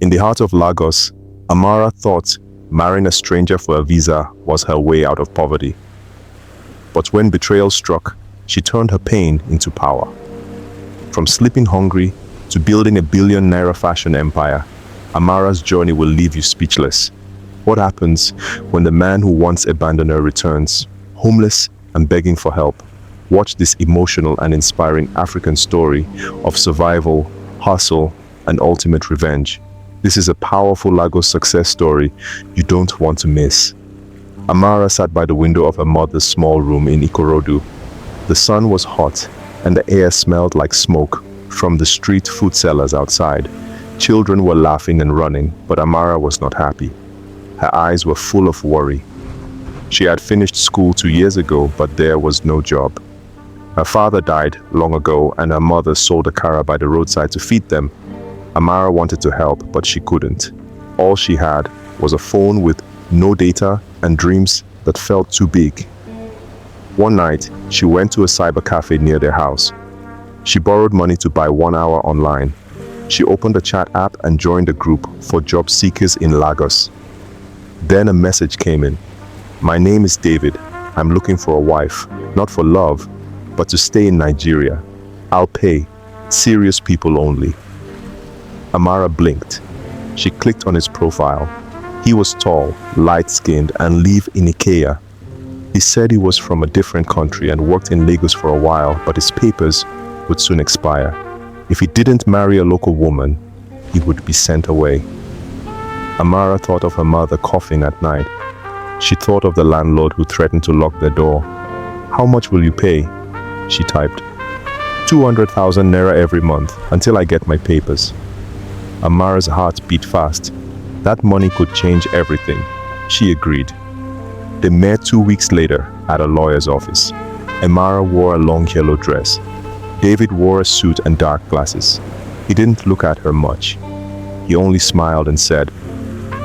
In the heart of Lagos, Amara thought marrying a stranger for a visa was her way out of poverty. But when betrayal struck, she turned her pain into power. From sleeping hungry to building a billion-naira fashion empire, Amara's journey will leave you speechless. What happens when the man who once abandoned her returns, homeless and begging for help? Watch this emotional and inspiring African story of survival, hustle, and ultimate revenge. This is a powerful Lagos success story you don't want to miss. Amara sat by the window of her mother's small room in Ikorodu. The sun was hot and the air smelled like smoke from the street food sellers outside. Children were laughing and running, but Amara was not happy. Her eyes were full of worry. She had finished school 2 years ago, but there was no job. Her father died long ago and her mother sold a kara by the roadside to feed them. Amara wanted to help, but she couldn't. All she had was a phone with no data and dreams that felt too big. One night, she went to a cyber cafe near their house. She borrowed money to buy 1 hour online. She opened a chat app and joined a group for job seekers in Lagos. Then a message came in. "My name is David. I'm looking for a wife, not for love, but to stay in Nigeria. I'll pay. Serious people only." Amara blinked. She clicked on his profile. He was tall, light-skinned, and lived in Ikea. He said he was from a different country and worked in Lagos for a while, but his papers would soon expire. If he didn't marry a local woman, he would be sent away. Amara thought of her mother coughing at night. She thought of the landlord who threatened to lock their door. "How much will you pay?" she typed. 200,000 naira every month until I get my papers." Amara's heart beat fast. That money could change everything. She agreed. They met 2 weeks later at a lawyer's office. Amara wore a long yellow dress. David wore a suit and dark glasses. He didn't look at her much. He only smiled and said,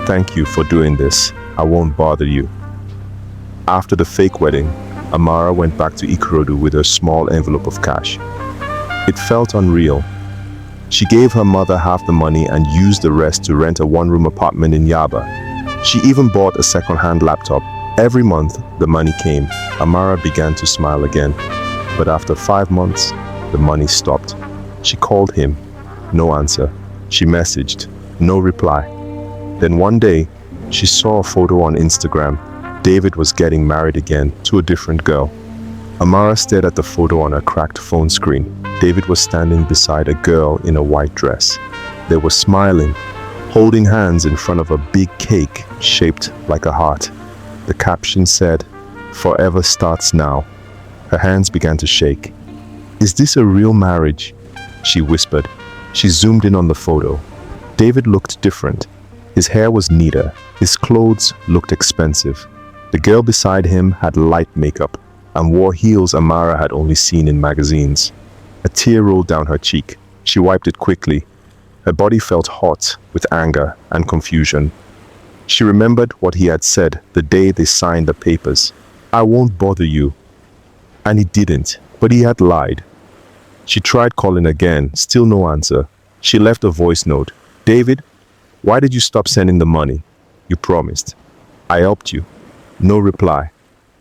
"Thank you for doing this. I won't bother you." After the fake wedding, Amara went back to Ikorodu with a small envelope of cash. It felt unreal. She gave her mother half the money and used the rest to rent a one-room apartment in Yaba. She even bought a second-hand laptop. Every month, the money came. Amara began to smile again. But after 5 months, the money stopped. She called him. No answer. She messaged. No reply. Then one day, she saw a photo on Instagram. David was getting married again to a different girl. Amara stared at the photo on her cracked phone screen. David was standing beside a girl in a white dress. They were smiling, holding hands in front of a big cake shaped like a heart. The caption said, "Forever starts now." Her hands began to shake. "Is this a real marriage?" she whispered. She zoomed in on the photo. David looked different. His hair was neater. His clothes looked expensive. The girl beside him had light makeup and wore heels Amara had only seen in magazines. A tear rolled down her cheek. She wiped it quickly. Her body felt hot with anger and confusion. She remembered what he had said the day they signed the papers. "I won't bother you." And he didn't, but he had lied. She tried calling again, still no answer. She left a voice note. "David, why did you stop sending the money? You promised. I helped you." No reply.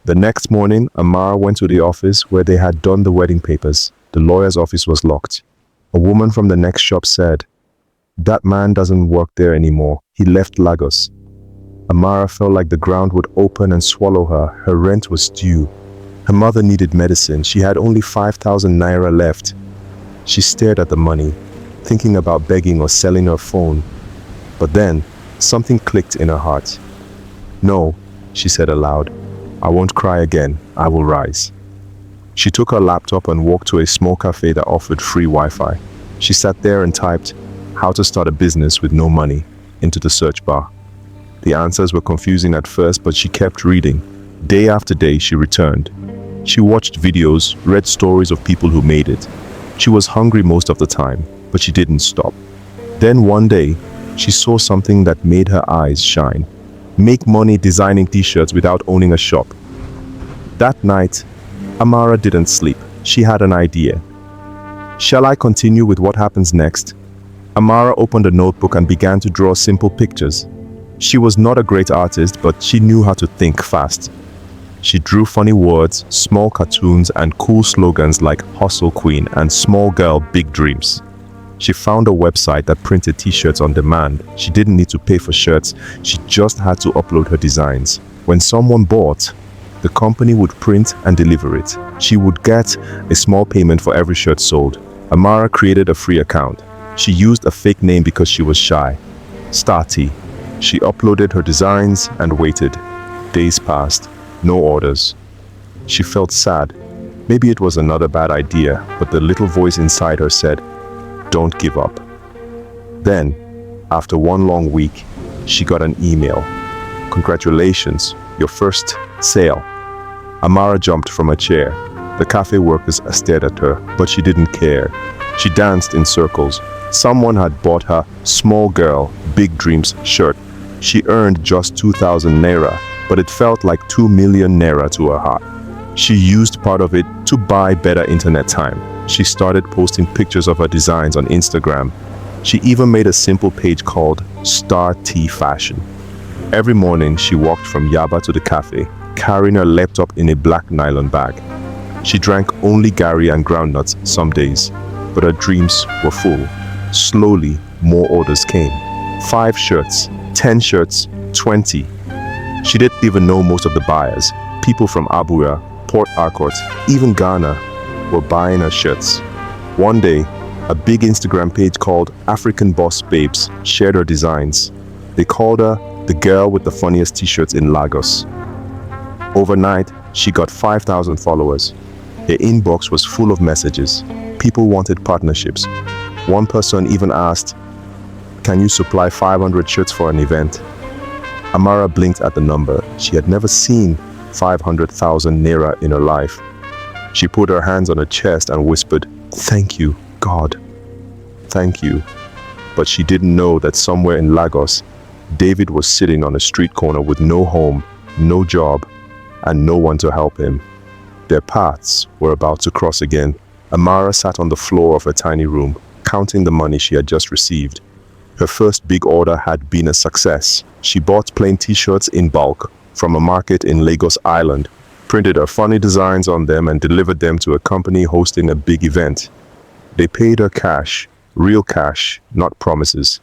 The next morning, Amara went to the office where they had done the wedding papers. The lawyer's office was locked. A woman from the next shop said, "That man doesn't work there anymore. He left Lagos." Amara felt like the ground would open and swallow her. Her rent was due. Her mother needed medicine. She had only 5,000 naira left. She stared at the money, thinking about begging or selling her phone. But then, something clicked in her heart. "No," she said aloud. "I won't cry again. I will rise." She took her laptop and walked to a small cafe that offered free Wi-Fi. She sat there and typed, "How to start a business with no money," into the search bar. The answers were confusing at first, but she kept reading. Day after day, she returned. She watched videos, read stories of people who made it. She was hungry most of the time, but she didn't stop. Then one day, she saw something that made her eyes shine. Make money designing t-shirts without owning a shop. That night, Amara didn't sleep. She had an idea. Shall I continue with what happens next? Amara opened a notebook and began to draw simple pictures. She was not a great artist, but she knew how to think fast. She drew funny words, small cartoons, and cool slogans like Hustle Queen and Small Girl, Big Dreams. She found a website that printed t-shirts on demand. She didn't need to pay for shirts, she just had to upload her designs. When someone bought, the company would print and deliver it. She would get a small payment for every shirt sold. Amara created a free account. She used a fake name because she was shy. Starty. She uploaded her designs and waited. Days passed. No orders. She felt sad. Maybe it was another bad idea, but the little voice inside her said, "Don't give up." Then, after one long week, she got an email. "Congratulations, your first sale." Amara jumped from a chair. The cafe workers stared at her, but she didn't care. She danced in circles. Someone had bought her Small Girl, Big Dreams shirt. She earned just 2,000 naira, but it felt like 2 million naira to her heart. She used part of it to buy better internet time. She started posting pictures of her designs on Instagram. She even made a simple page called Star Tea Fashion. Every morning, she walked from Yaba to the cafe, carrying her laptop in a black nylon bag. She drank only Gary and groundnuts some days, but her dreams were full. Slowly, more orders came. 5 shirts, 10 shirts, 20. She didn't even know most of the buyers. People from Abuja, Port Harcourt, even Ghana were buying her shirts. One day, a big Instagram page called African Boss Babes shared her designs. They called her the girl with the funniest t-shirts in Lagos. Overnight, she got 5,000 followers. Her inbox was full of messages. People wanted partnerships. One person even asked, "Can you supply 500 shirts for an event?" Amara blinked at the number. She had never seen 500,000 naira in her life. She put her hands on her chest and whispered, "Thank you, God. Thank you." But she didn't know that somewhere in Lagos, David was sitting on a street corner with no home, no job, and no one to help him. Their paths were about to cross again. Amara sat on the floor of her tiny room, counting the money she had just received. Her first big order had been a success. She bought plain t-shirts in bulk from a market in Lagos Island, printed her funny designs on them and delivered them to a company hosting a big event. They paid her cash, real cash, not promises.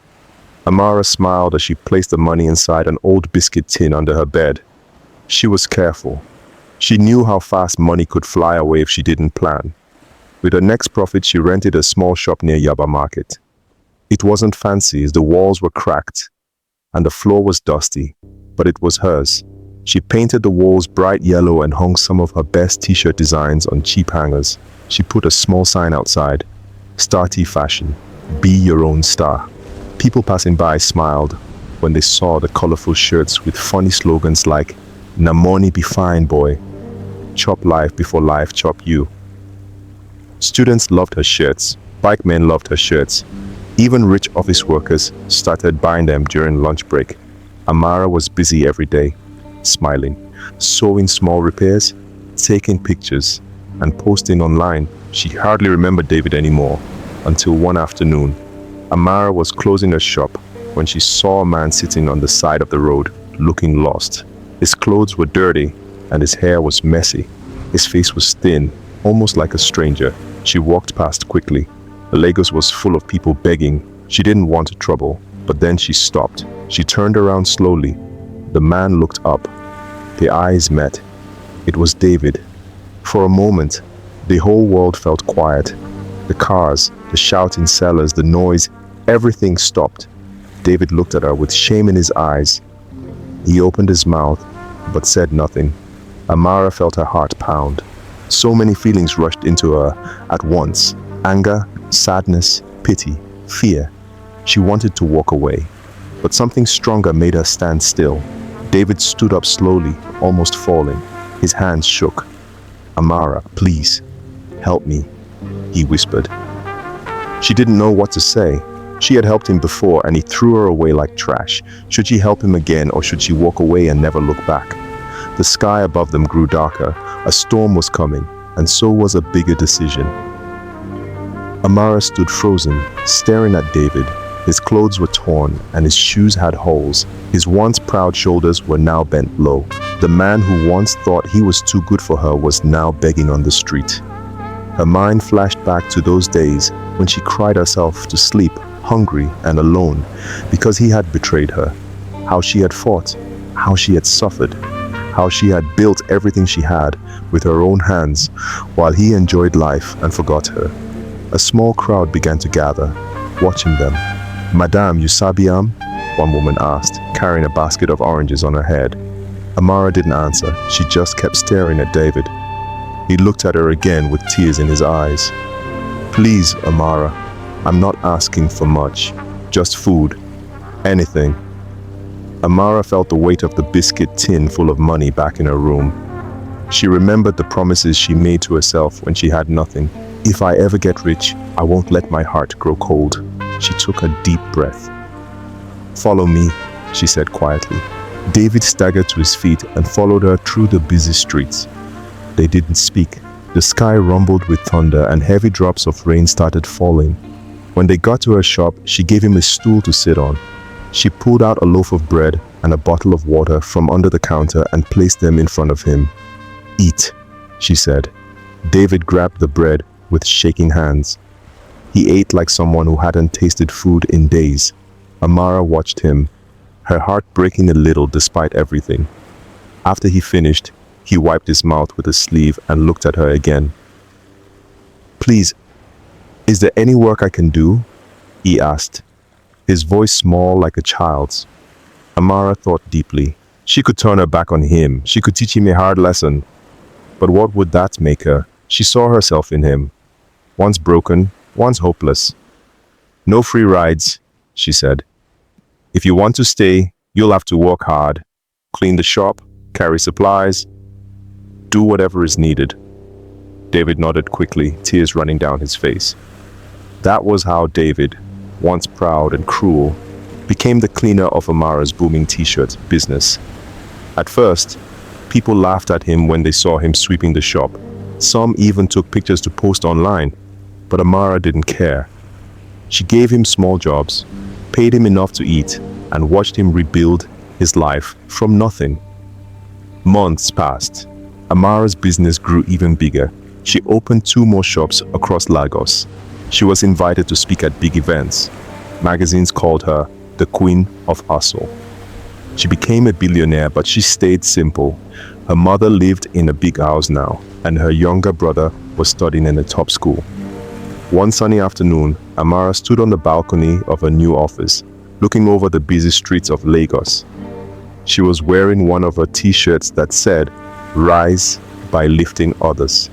Amara smiled as she placed the money inside an old biscuit tin under her bed. She was careful. She knew how fast money could fly away if she didn't plan. With her next profit, she rented a small shop near Yaba Market. It wasn't fancy as the walls were cracked and the floor was dusty, but it was hers. She painted the walls bright yellow and hung some of her best t-shirt designs on cheap hangers. She put a small sign outside, "Star Tea Fashion, be your own star." People passing by smiled when they saw the colorful shirts with funny slogans like, "Na money be fine boy, chop life before life chop you." Students loved her shirts, bike men loved her shirts. Even rich office workers started buying them during lunch break. Amara was busy every day, smiling, sewing small repairs, taking pictures, and posting online. She hardly remembered David anymore until one afternoon. Amara was closing her shop when she saw a man sitting on the side of the road, looking lost. His clothes were dirty and his hair was messy. His face was thin, almost like a stranger. She walked past quickly. Lagos was full of people begging. She didn't want trouble, but then she stopped. She turned around slowly. The man looked up. Their eyes met. It was David. For a moment, the whole world felt quiet. The cars, the shouting sellers, the noise, everything stopped. David looked at her with shame in his eyes. He opened his mouth, but said nothing. Amara felt her heart pound. So many feelings rushed into her at once. Anger, sadness, pity, fear. She wanted to walk away, but something stronger made her stand still. David stood up slowly, almost falling. His hands shook. "Amara, please, help me," he whispered. She didn't know what to say. She had helped him before and he threw her away like trash. Should she help him again or should she walk away and never look back? The sky above them grew darker. A storm was coming, and so was a bigger decision. Amara stood frozen, staring at David. His clothes were torn and his shoes had holes. His once proud shoulders were now bent low. The man who once thought he was too good for her was now begging on the street. Her mind flashed back to those days when she cried herself to sleep, hungry and alone, because he had betrayed her. How she had fought, how she had suffered, how she had built everything she had with her own hands while he enjoyed life and forgot her. A small crowd began to gather, watching them. "Madame, you sabi am?" one woman asked, carrying a basket of oranges on her head. Amara didn't answer. She just kept staring at David. He looked at her again with tears in his eyes. "Please, Amara, I'm not asking for much. Just food. Anything." Amara felt the weight of the biscuit tin full of money back in her room. She remembered the promises she made to herself when she had nothing. "If I ever get rich, I won't let my heart grow cold." She took a deep breath. "Follow me," she said quietly. David staggered to his feet and followed her through the busy streets. They didn't speak. The sky rumbled with thunder and heavy drops of rain started falling. When they got to her shop, she gave him a stool to sit on. She pulled out a loaf of bread and a bottle of water from under the counter and placed them in front of him. "Eat," she said. David grabbed the bread with shaking hands. He ate like someone who hadn't tasted food in days. Amara watched him, her heart breaking a little despite everything. After he finished, he wiped his mouth with his sleeve and looked at her again. "Please, is there any work I can do?" he asked, his voice small like a child's. Amara thought deeply. She could turn her back on him. She could teach him a hard lesson. But what would that make her? She saw herself in him. Once broken, once hopeless. "No free rides," she said. "If you want to stay, you'll have to work hard. Clean the shop, carry supplies, do whatever is needed." David nodded quickly, tears running down his face. That was how David, once proud and cruel, became the cleaner of Amara's booming t-shirt business. At first, people laughed at him when they saw him sweeping the shop. Some even took pictures to post online, but Amara didn't care. She gave him small jobs, paid him enough to eat, and watched him rebuild his life from nothing. Months passed. Amara's business grew even bigger. She opened 2 more shops across Lagos. She was invited to speak at big events. Magazines called her the Queen of Hustle. She became a billionaire, but she stayed simple. Her mother lived in a big house now, and her younger brother was studying in a top school. One sunny afternoon, Amara stood on the balcony of her new office, looking over the busy streets of Lagos. She was wearing one of her t-shirts that said, "Rise by lifting others."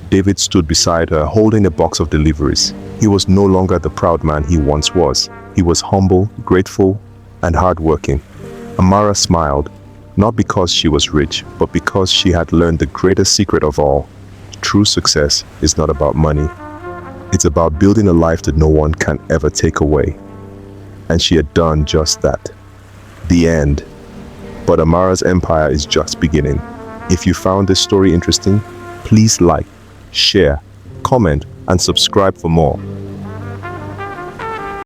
David stood beside her, holding a box of deliveries. He was no longer the proud man he once was. He was humble, grateful, and hardworking. Amara smiled, not because she was rich, but because she had learned the greatest secret of all. True success is not about money. It's about building a life that no one can ever take away. And she had done just that. The end. But Amara's empire is just beginning. If you found this story interesting, please like, share, comment, and subscribe for more.